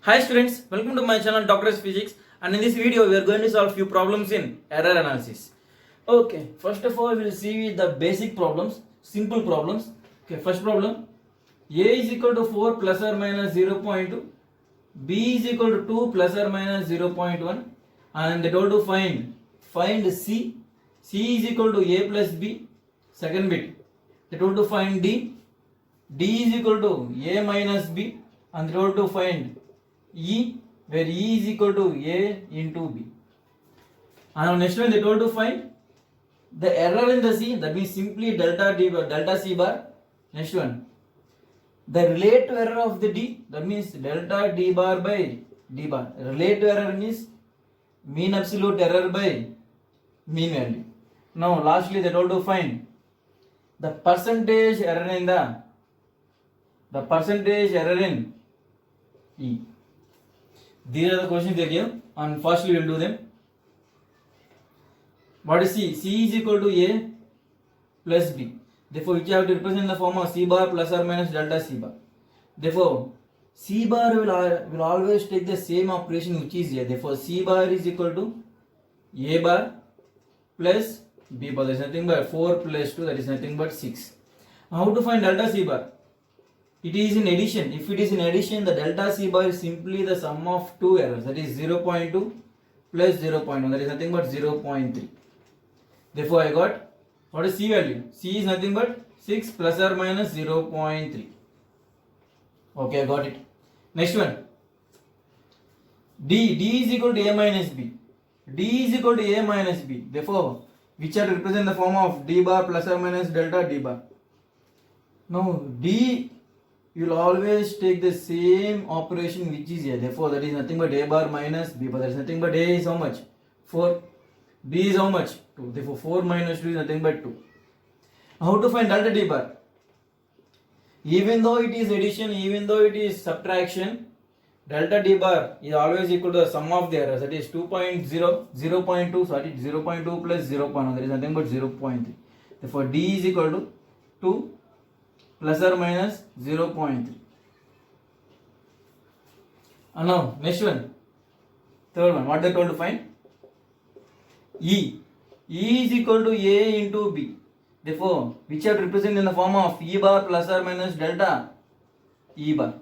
Hi students, welcome to my channel Dr. S Physics, and in this video we are going to solve few problems in error analysis. Okay, first of all we will see the basic problems, simple problems. Okay, first problem, a is equal to 4 plus or minus 0.2, b is equal to 2 plus or minus 0.1, and they told to find c is equal to a plus b. Second bit, they told to find d is equal to a minus b, and they told to find E, where E is equal to A into B. And next one they told to find the error in the C, that means simply delta D bar, delta C bar. Next one, the relative error of the D, that means delta D bar by D bar. Relative error means mean absolute error by mean value. Now lastly they told to find the percentage error in E. These are the questions they give, and firstly we will do them. What is C? C is equal to A plus B. Therefore, which you have to represent in the form of C bar plus or minus delta C bar. Therefore, C bar will always take the same operation which is A. Therefore, C bar is equal to A bar plus B bar. That is nothing but 4 plus 2, that is nothing but 6. How to find delta C bar? It is in addition. If it is in addition, the delta C bar is simply the sum of two errors, that is 0.2 plus 0.1, that is nothing but 0.3. Therefore, I got, what is C value? C is nothing but 6 plus or minus 0.3. Okay, I got it. Next one. D is equal to A minus B. D is equal to A minus B. Therefore, which are represent the form of D bar plus or minus delta D bar. Now, D, you will always take the same operation which is A. Therefore, that is nothing but A bar minus B bar. That is nothing but A is how much? 4. B is how much? 2. Therefore, 4 minus 2 is nothing but 2. How to find delta D bar? Even though it is addition, even though it is subtraction, delta D bar is always equal to the sum of the errors. That is 2.0, 0.2, sorry, 0.2 plus 0.1. That is nothing but 0.3. Therefore, D is equal to 2 plus or minus 0.3. And now next one, third one, what they told to find? E is equal to A into B. Therefore, which are represented in the form of E bar plus or minus delta E bar.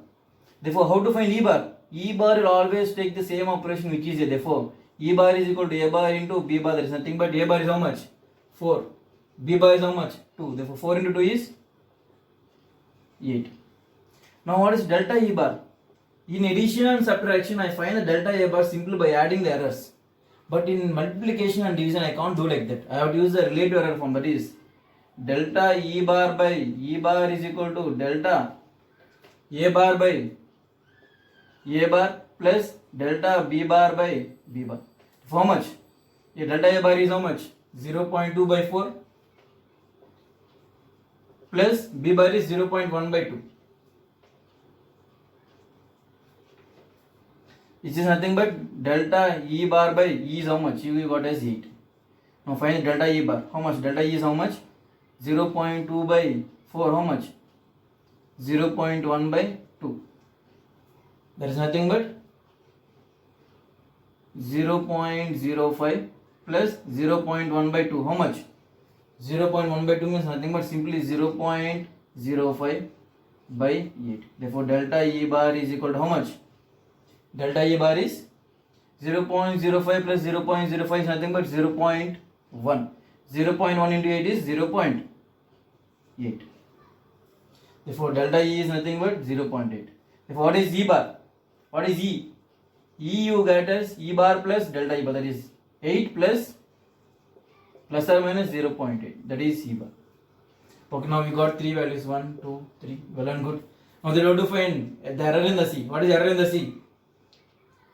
Therefore, how to find E bar? E bar will always take the same operation which is A. Therefore, E bar is equal to A bar into B bar. There is nothing but A bar is how much? 4. B bar is how much? 2. Therefore, 4 into 2 is 8. Now what is delta E bar? In addition and subtraction, I find the delta E bar simply by adding the errors. But in multiplication and division, I can't do like that. I have to use the relative error form, that is delta E bar by E bar is equal to delta A bar by A bar plus delta B bar by B bar. How much? Delta A bar is how much? 0.2 by 4 plus B bar is 0.1 by 2. Which is nothing but delta E bar by E is how much? You got as 8. Now find delta E bar. How much? Delta E is how much? 0.2 by 4. How much? 0.1 by 2. There is nothing but 0.05 plus 0.1 by 2. How much? 0.1 by 2 means nothing but simply 0.05 by 8. Therefore, delta E bar is equal to how much? Delta E bar is 0.05 plus 0.05 is nothing but 0.1. 0.1 into 8 is 0.8. Therefore, delta E is nothing but 0.8. Therefore, what is E bar? What is E? E you get as E bar plus delta E bar, that is 8 plus or minus 0.8, that is E bar. Okay, now we got 3 values, 1, 2, 3, well and good. Now they have to find the error in the C. What is error in the C?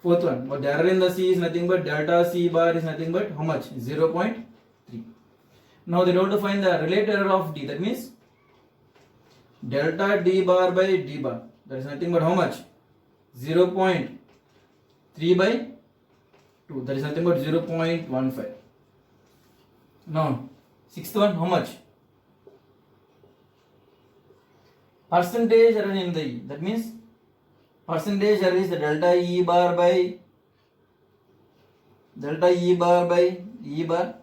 Fourth one, but the error in the C is nothing but delta C bar is nothing but how much? 0.3. Now they have to find the related error of D, that means delta D bar by D bar, that is nothing but how much? 0.3 by 2, that is nothing but 0.15. Now, sixth one, how much? Percentage error in the E, that means percentage error is the delta E bar by E bar.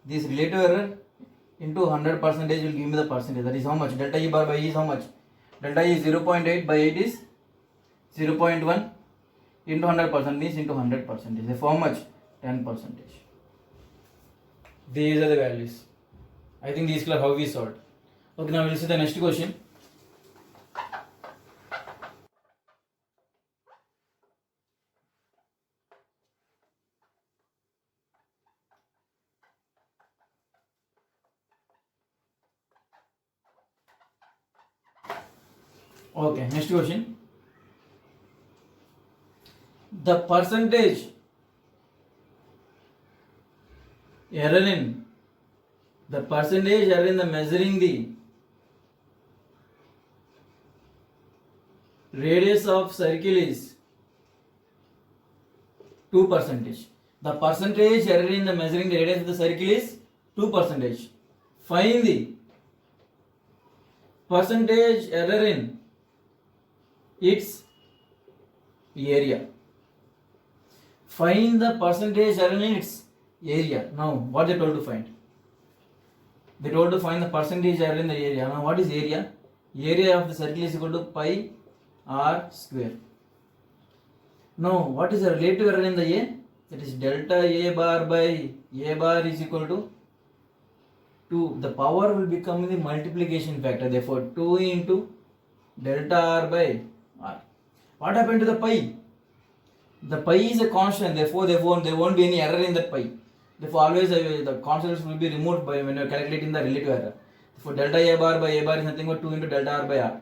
This relative error into 100 percentage will give me the percentage. That is how much? Delta E bar by E is how much? Delta E is 0.8 by 8 is 0.1 into 100% means into 100 percentage. Therefore how much? 10 percentage. These are the values. I think these are how we solved. Okay, now we'll see the next question. Okay, next question. The percentage error in the measuring the radius of circle is 2%. The percentage error in the measuring the radius of the circle is 2%. Find the percentage error in its area. Find the percentage error in its area. Now, what they told to find? They told to find the percentage error in the area. Now, what is area? Area of the circle is equal to pi r square. Now, what is the relative error in the A? That is delta A bar by A bar is equal to 2. The power will become the multiplication factor. Therefore, 2 into delta r by r. What happened to the pi? The pi is a constant. Therefore, there won't be any error in that pi. Therefore, always the constants will be removed by when you are calculating the relative error. Therefore, delta A bar by A bar is nothing but 2 into delta r by r.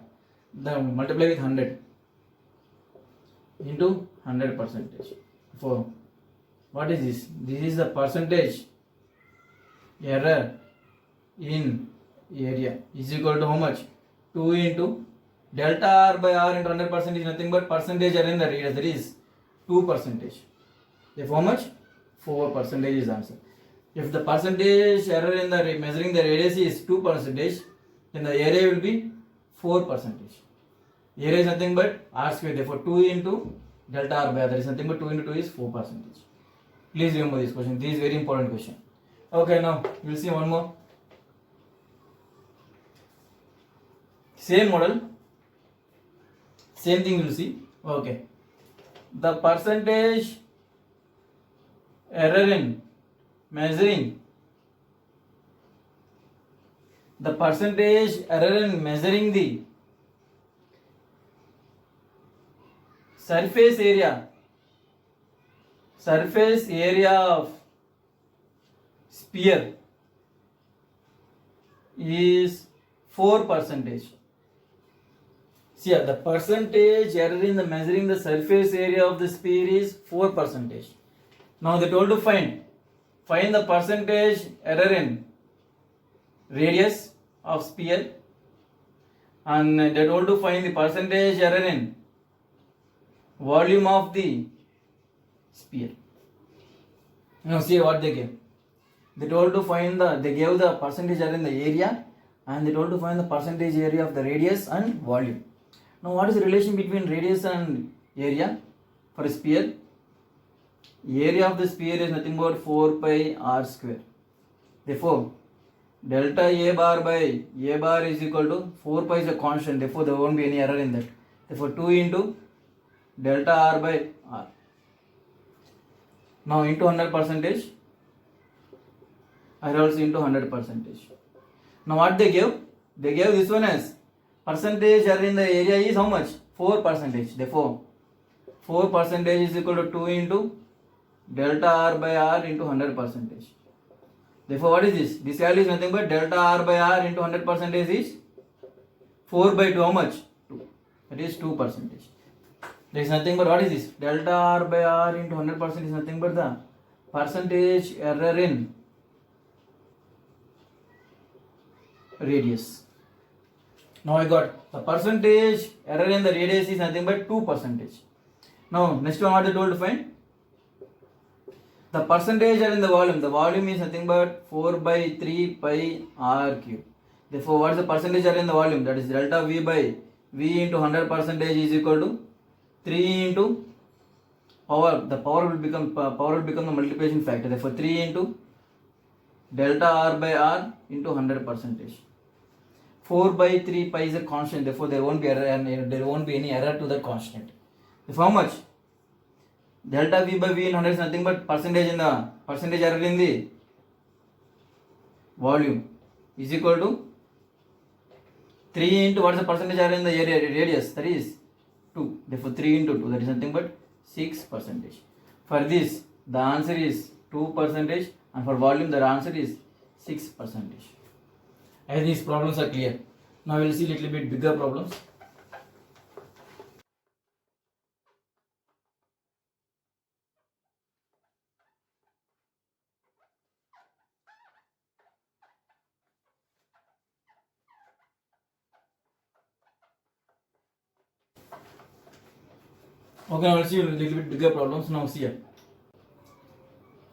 Then multiply with 100 into 100%. Therefore, what is this? This is the percentage error in area is equal to how much? 2 into delta r by r into 100% is nothing but percentage error in the radius, that is 2%. Therefore, how much? 4% is the answer. If the percentage error in the measuring the radius is 2%, then the area will be 4%. Area is nothing but r square. Therefore, 2 into delta r by r, that is nothing but 2 into 2 is 4%. Please remember this question. This is very important question. Okay, now we will see one more. Same model, same thing we will see. Okay. The percentage error in measuring the surface area of sphere is 4%. See, the percentage error in the measuring the surface area of the sphere is 4%. Now they told to find the percentage error in radius of sphere, and they told to find the percentage error in volume of the sphere. Now see what they gave. They told to find they gave the percentage error in the area, and they told to find the percentage area of the radius and volume. Now what is the relation between radius and area for a sphere? Area of the sphere is nothing but 4 pi r square. Therefore, delta A bar by A bar is equal to 4 pi is a constant. Therefore, there won't be any error in that. Therefore, 2 into delta r by r. Now into 100%. I also into 100%. Now what they gave? They gave this one as percentage error in the area is how much? 4%. Therefore, 4% is equal to 2 into delta r by r into 100%. Therefore, what is this? This value is nothing but delta r by r into 100% is 4 by 2. How much? 2. That is 2%. There is nothing but what is this? Delta r by r into 100% is nothing but the percentage error in radius. Now I got the percentage error in the radius is nothing but 2%. Now next one what they told to find? The percentage error in the volume. The volume is nothing but 4 by 3 pi r cube. Therefore, what is the percentage error in the volume? That is delta V by V into 100% is equal to 3 into power, the power will become the multiplication factor. Therefore 3 into delta R by R into 100%. 4 by 3 pi is a constant, therefore there won't be any error to the constant. Therefore how much? Delta V by V in 100 is nothing but percentage error in the volume is equal to 3 into what is the percentage error in the area radius, that is 2. Therefore 3 into 2, that is nothing but 6%. For this the answer is 2%, and for volume the answer is 6%. I think these problems are clear. Now we will see little bit bigger problems. Okay, now let's see a little bit bigger problems. Now see here.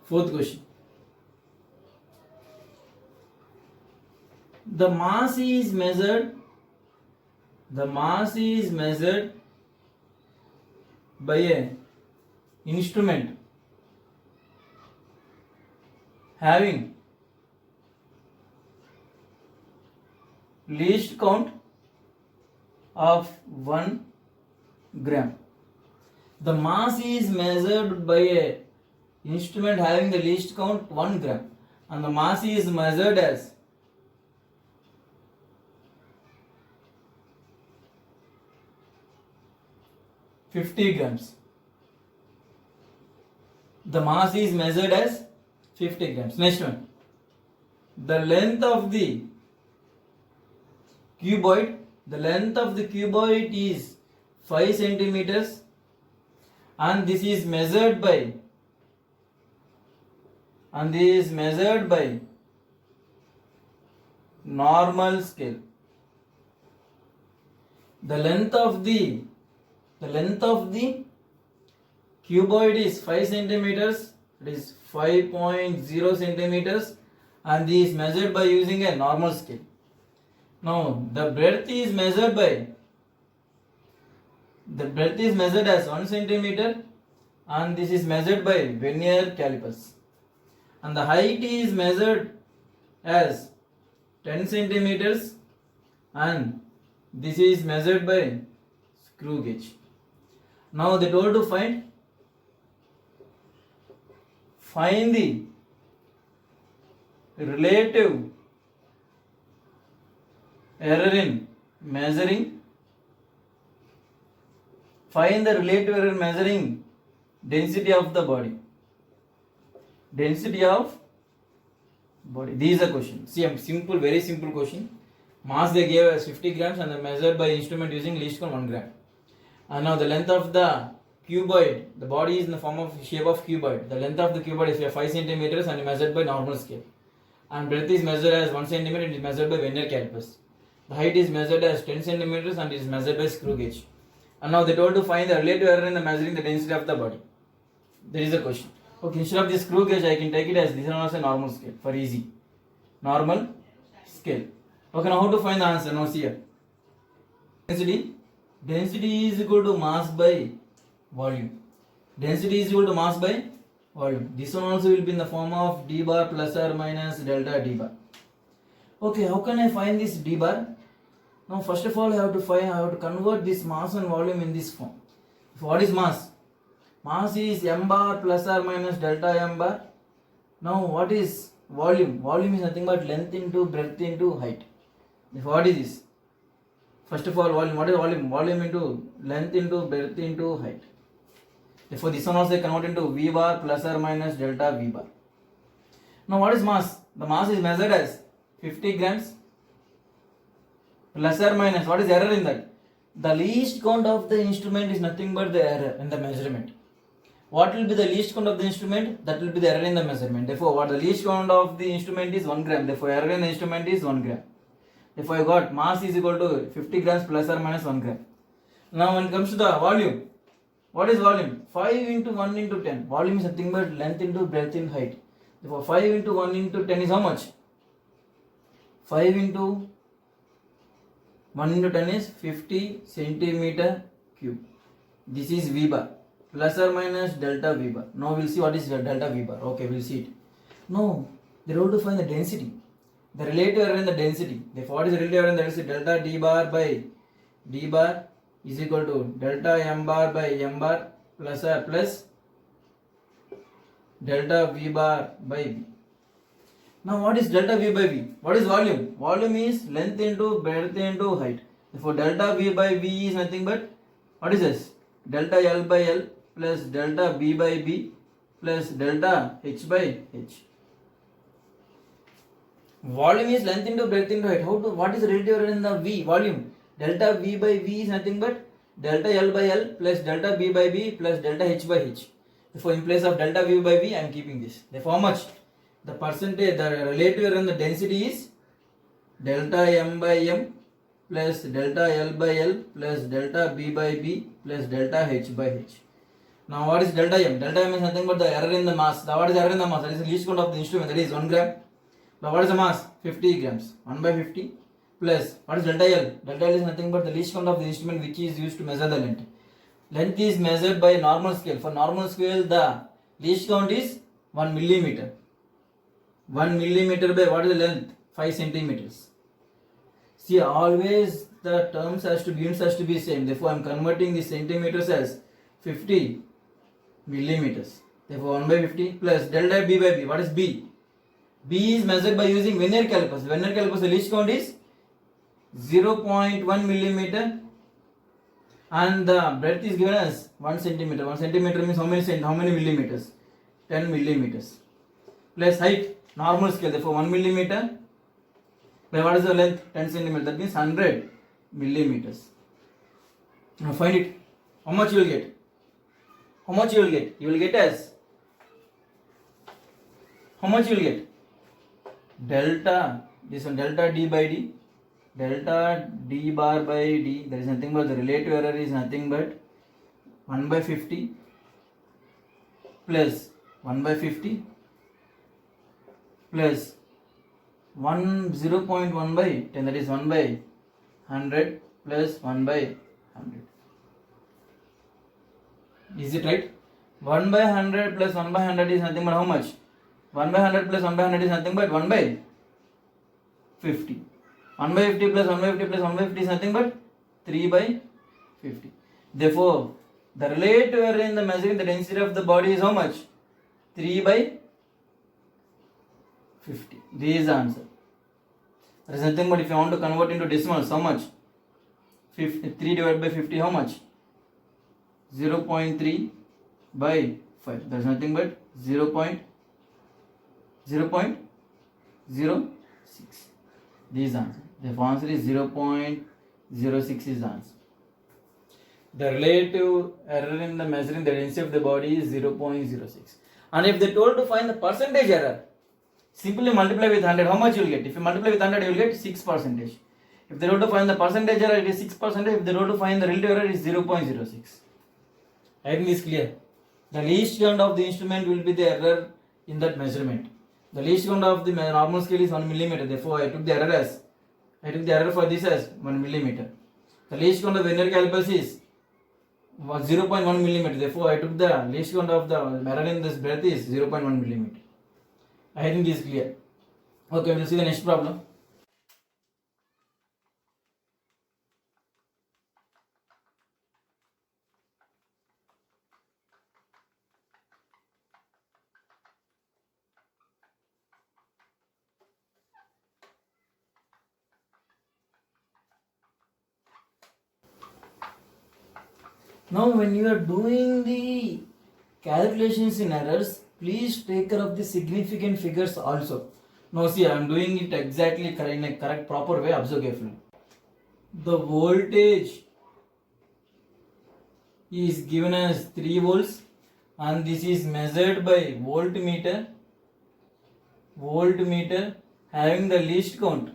Fourth question. The mass is measured by a instrument having least count of 1 gram. The mass is measured by a instrument having the least count 1 gram, and the mass is measured as 50 grams. The mass is measured as 50 grams. Next one. The length of the cuboid is 5 centimeters, and this is measured by normal scale. The length of the cuboid is 5 centimeters, it is 5.0 centimeters, and this is measured by using a normal scale. Now the breadth is measured as 1 centimeter, and this is measured by vernier calipers, and the height is measured as 10 centimeters, and this is measured by screw gauge. Now they told to find the relative error in measuring. Find the relative error in measuring density of the body. This is a question. See, a simple, very simple question. Mass they gave as 50 grams and they measured by instrument using least count 1 gram. And now the length of the cuboid, the body is in the form of shape of cuboid. The length of the cuboid is 5 centimeters and measured by normal scale. And breadth is measured as 1 centimeter and is measured by vernier calipers. The height is measured as 10 centimeters and is measured by screw gauge. And now they told to find the relative error in the measuring the density of the body. There is a question. Okay, instead of this screw gauge, I can take it as this is also a normal scale for easy. Normal scale. Okay, now how to find the answer? Now see here. Density is equal to mass by volume. Density is equal to mass by volume. This one also will be in the form of d bar plus or minus delta d bar. Okay, how can I find this d bar? Now first of all I have to convert this mass and volume in this form. So what is mass? Mass is m bar plus or minus delta m bar. Now what is volume? Volume is nothing but length into breadth into height. What is this? First of all, volume. What is volume? Volume into length into breadth into height. Therefore, this one also convert into v bar plus or minus delta v bar. Now, what is mass? The mass is measured as 50 grams plus or minus. What is error in that? The least count of the instrument is nothing but the error in the measurement. What will be the least count of the instrument? That will be the error in the measurement. Therefore, what the least count of the instrument is 1 gram. Therefore, error in the instrument is 1 gram. Therefore, I got mass is equal to 50 grams plus or minus 1 gram. Now, when it comes to the volume, what is volume? 5 into 1 into 10. Volume is nothing but length into breadth in height. Therefore, 5 into 1 into 10 is how much? 5 into 1 into 10 is 50 centimeter cube. This is V bar plus or minus delta V bar. Now we'll see what is delta V bar. Okay, we'll see it. No, they want to find the density. The relative error in the density. Therefore, what is the relative error in the density? Delta D bar by D bar is equal to delta M bar by M bar plus or plus delta V bar by V. Now what is delta V by V? What is volume? Volume is length into breadth into height. Therefore delta V by V is nothing but, what is this? Delta L by L plus delta B by B plus delta H by H. Volume is length into breadth into height. What is the relative error in the V? Volume. Delta V by V is nothing but delta L by L plus delta B by B plus delta H by H. Therefore in place of delta V by V I am keeping this. Therefore how much? The percentage, the relative error in the density is delta M by M plus delta L by L plus delta B by B plus delta H by H. Now what is delta M? Delta M is nothing but the error in the mass. What is error in the mass? That is the least count of the instrument, that is 1 gram. Now what is the mass? 50 grams. 1 by 50 plus, what is delta L? Delta L is nothing but the least count of the instrument which is used to measure the length. Length is measured by normal scale. For normal scale the least count is 1 millimeter. 1 millimeter by what is the length? 5 centimeters. See, always the terms has to be, units has to be same. Therefore I am converting the centimeters as 50 millimeters. Therefore 1 by 50 plus delta B by B. What is B? B is measured by using vernier calipers. Vernier calipers, the least count is 0.1 millimeter and the breadth is given as 1 centimeter. 1 centimeter means how many millimeters? 10 millimeters. Plus height, normal scale. Therefore 1 millimeter by what is the length? 10 centimeter. That means 100 millimeters. Now find it. How much you will get? How much you will get? You will get as, how much you will get? Delta, this one delta D by D, delta D bar by D, there is nothing but the relative error is nothing but 1 by 50 plus 1 by 50 plus 0.1 by 10, that is 1 by 100 plus 1 by 100. Is it right? 1 by 100 plus 1 by 100 is nothing but how much? 1 by 100 plus 1 by 100 is nothing but 1 by 50. 1 by 50 plus 1 by 50 plus 1 by 50 is nothing but 3 by 50. Therefore, the relative error in the measuring the density of the body is how much? 3 by 50. This is the answer. There is nothing but if you want to convert into decimals, how much? 3 divided by 50, how much? 0.3 by 5. There is nothing but 0.06. This is the answer. The answer is 0.06 is the answer. The relative error in the measuring the density of the body is 0.06. And if they told to find the percentage error, simply multiply with 100. How much you will get? If you multiply with 100, you will get 6%. If they told to find the percentage error, it is 6%. If they told to find the relative error, it is 0.06. I think this is clear. The least count of the instrument will be the error in that measurement. The least count of the normal scale is 1 millimeter. Therefore, I took the error for this as 1 millimeter. The least count of vernier calipers is 0.1 millimeter. Therefore, I took the least count of the error in this breadth is 0.1 millimeter. I think this is clear. Okay, we will see the next problem. Now, when you are doing the calculations in errors, please take care of the significant figures also. Now see, I am doing it exactly in a correct proper way. Observe carefully. The voltage is given as 3 volts and this is measured by voltmeter having the least count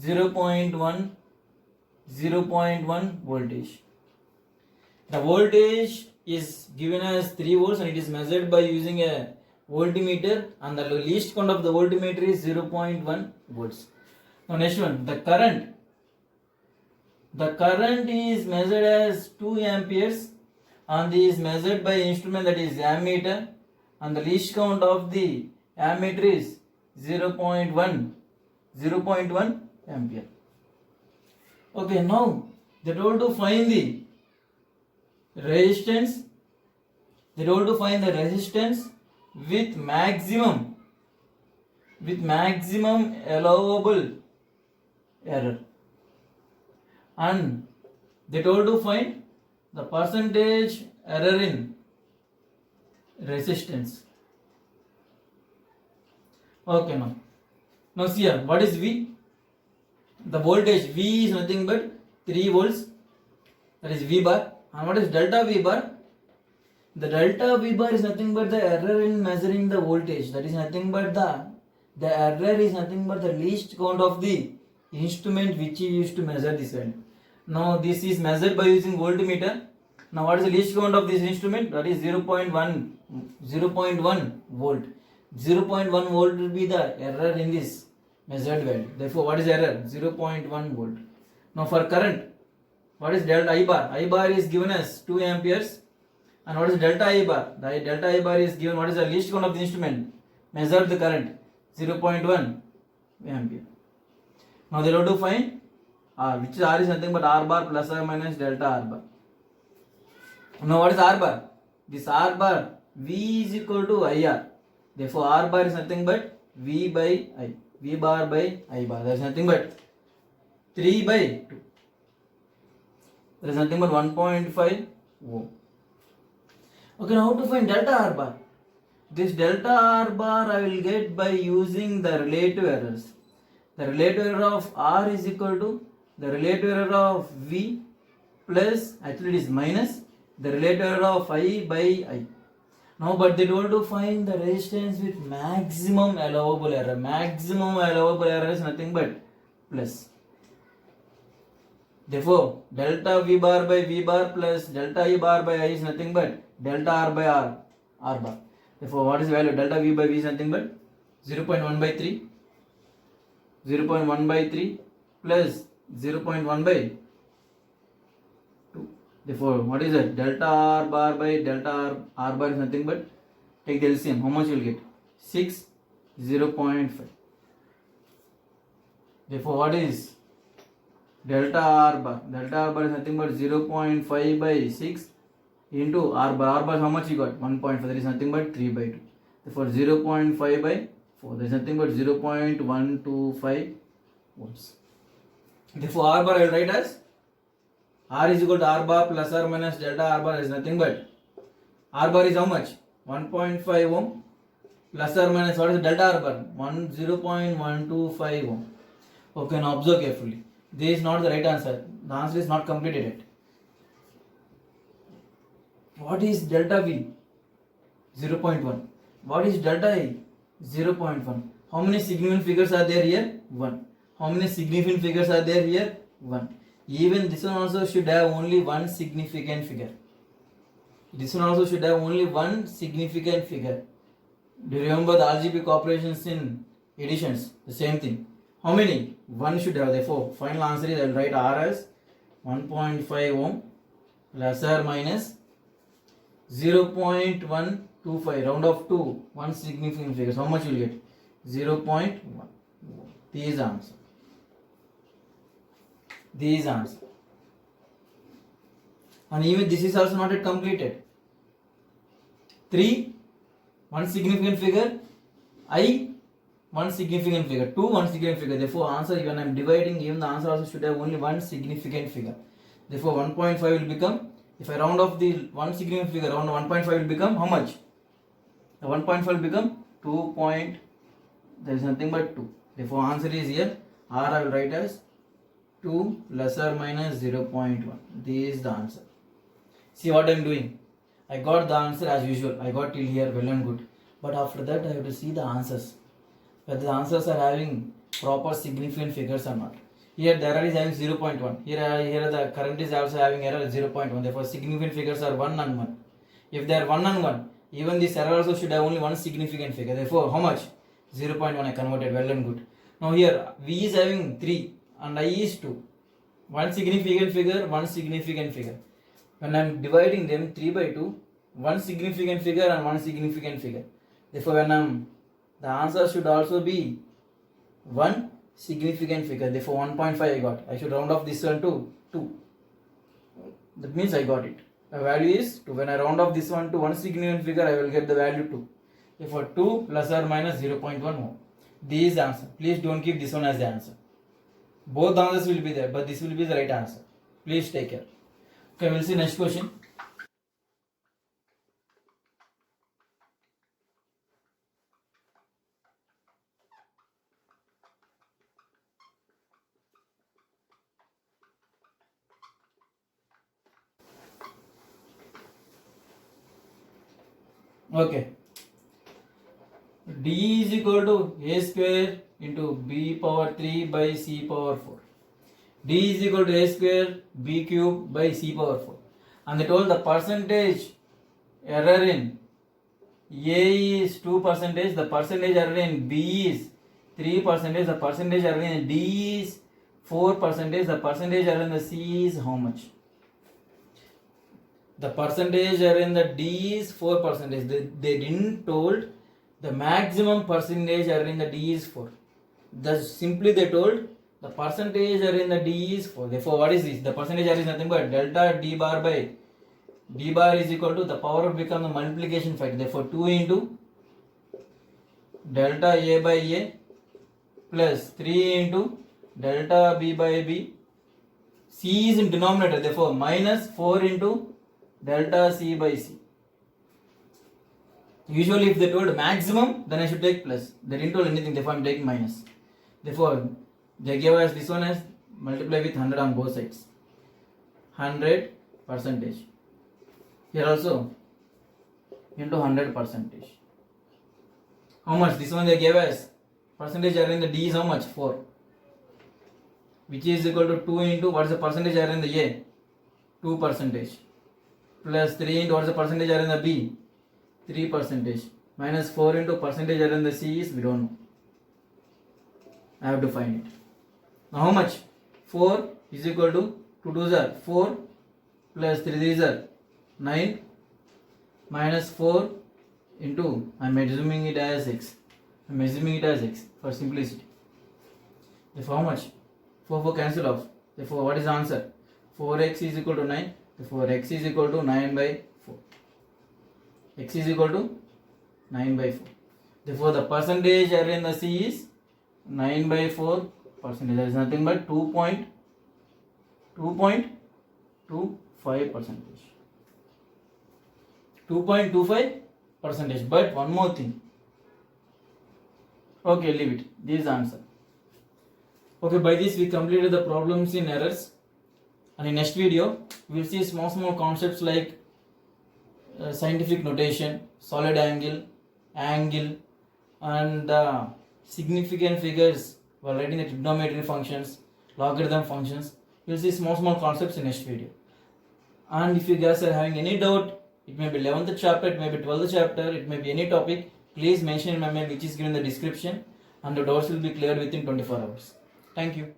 0.1 voltage. The voltage is given as 3 volts and it is measured by using a voltmeter and the least count of the voltmeter is 0.1 volts. Now next one, the current is measured as 2 amperes and this is measured by instrument that is ammeter, and the least count of the ammeter is 0.1 ampere. Okay, now they told to find the resistance. They told to find the resistance with maximum allowable error, and they told to find the percentage error in resistance. Okay, now see here, what is V? The voltage V is nothing but 3 volts, that is V bar. And what is delta V bar? The delta V bar is nothing but the error in measuring the voltage, that is nothing but the error is nothing but the least count of the instrument which you used to measure this value. Now this is measured by using voltmeter. Now what is the least count of this instrument? That is 0.1 volt. 0.1 volt will be the error in this measured value. Therefore, what is error? 0.1 volt. Now for current, what is delta I bar? I bar is given as 2 amperes. And what is delta I bar? The delta I bar is given, what is the least count of the instrument? Measure the current, 0.1 ampere. Now they have to find R, which is R is nothing but R bar plus or minus delta R bar. Now what is R bar? This R bar, V is equal to IR. Therefore R bar is nothing but V by I. V bar by I bar. There is nothing but 3 by 2. There is nothing but 1.5 ohm. Okay, now how to find delta R bar? This delta R bar I will get by using the relative errors. The relative error of R is equal to the relative error of V plus, actually it is minus, the relative error of I by I. Now but they told to find the resistance with maximum allowable error. Maximum allowable error is nothing but plus. Therefore delta V bar by V bar plus delta I bar by I is nothing but delta R by R bar. Therefore what is the value? Delta V by V is nothing but 0.1 by 3. 0.1 by 3 plus 0.1 by 2. Therefore, what is it? Delta R bar by delta R bar is nothing but, take the LCM, how much you will get? 6, 0.5. Therefore, what is delta R bar? Delta R bar is nothing but 0.5 by 6 into R bar. R bar how much you got? 1.5. That is nothing but 3 by 2. Therefore, 0.5 by 4. There is nothing but 0.125 ohms. Therefore, R bar I will write as R is equal to R bar plus or minus delta R bar is nothing but R bar is how much? 1.5 ohm plus or minus what is the delta R bar? 0.125 ohm. Okay, now observe carefully. This is not the right answer. The answer is not completed yet. What is delta V? 0.1. What is delta I? 0.1. How many significant figures are there here? 1. How many significant figures are there here? 1. Even this one also should have only one significant figure. This one also should have only one significant figure. Do you remember the algebraic operations in additions? The same thing. How many? One should have. Therefore, final answer is I will write R as 1.5 ohm plus or minus 0.125. Round off to one significant figure. How much you will get? 0.1. This is the answer. This is the answer. And even this is also not yet completed. 3, one significant figure. I, one significant figure. 2, one significant figure. Therefore, answer when I am dividing, even the answer also should have only one significant figure. Therefore, 1.5 will become, if I round off the one significant figure, round 1.5 will become how much? The 1.5 will become 2. There is nothing but 2. Therefore, answer is here. R I will write as 2 plus or minus 0.1. This is the answer. See what I am doing. I got the answer as usual. I got till here, well and good. But after that, I have to see the answers. Whether the answers are having proper significant figures or not. Here the error is having 0.1. Here the current is also having error 0.1. Therefore, significant figures are 1 and 1. If they are 1 and 1, even this error also should have only one significant figure. Therefore, how much? 0.1 I converted, well and good. Now here, V is having 3 and I is 2. One significant figure, one significant figure. when I'm dividing them 3 by 2, one significant figure and one significant figure. Therefore, the answer should also be one significant figure. Therefore, 1.5 I got. I should round off this one to 2. That means I got it. The value is 2. When I round off this one to one significant figure, I will get the value 2. Therefore, 2 plus or minus 0.1 mole. This is the answer. Please don't keep this one as the answer. Both answers will be there, but this will be the right answer. Please take care. Okay, we'll see next question. Okay. D is equal to a square into b power 3 by c power 4. D is equal to a square b cube by c power 4. And they told the percentage error in A is 2%, the percentage error in B is 3%, the percentage error in D is 4%, the percentage error in the C is how much? The percentage error in the D is 4%. They didn't told the maximum percentage error in the D is 4. Thus simply they told the percentage error in the D is 4. Therefore, what is this? The percentage error is nothing but delta D bar by D bar is equal to the power become the multiplication factor. Therefore, 2 into delta A by A plus 3 into delta B by B. C is in denominator. Therefore, minus 4 into delta C by C. Usually if they told maximum, then I should take plus. They didn't told anything, therefore I am taking minus. Therefore, they gave us this one as multiply with 100 on both sides. 100%. Here also into 100%. How much? This one they gave us. Percentage error in the D is how much? 4. Which is equal to 2 into what is the percentage error in the A? 2%. Plus 3 into what is the percentage error in the B? 3%. Minus 4 into percentage error in the C is we don't know. I have to find it. Now how much? 4 is equal to 2 2s are 4 plus 3 3s are 9 minus 4 into, I am assuming it as x. I am assuming it as x for simplicity. Therefore how much? 4 4 cancel off. Therefore what is the answer? 4x is equal to 9. Therefore x is equal to 9 by 4. X is equal to 9 by 4. Therefore the percentage error in the C is 9 by 4%. That is nothing but 2.25%. percentage. 2.25%. But one more thing. Okay, leave it. This is the answer. Okay, by this we completed the problems in errors. And in next video, we will see small concepts like scientific notation, solid angle, and significant figures while writing the trigonometry functions, logarithm functions. You will see small concepts in next video. And if you guys are having any doubt, it may be 11th chapter, it may be 12th chapter, it may be any topic, please mention in my mail which is given in the description, and the doubts will be cleared within 24 hours. Thank you.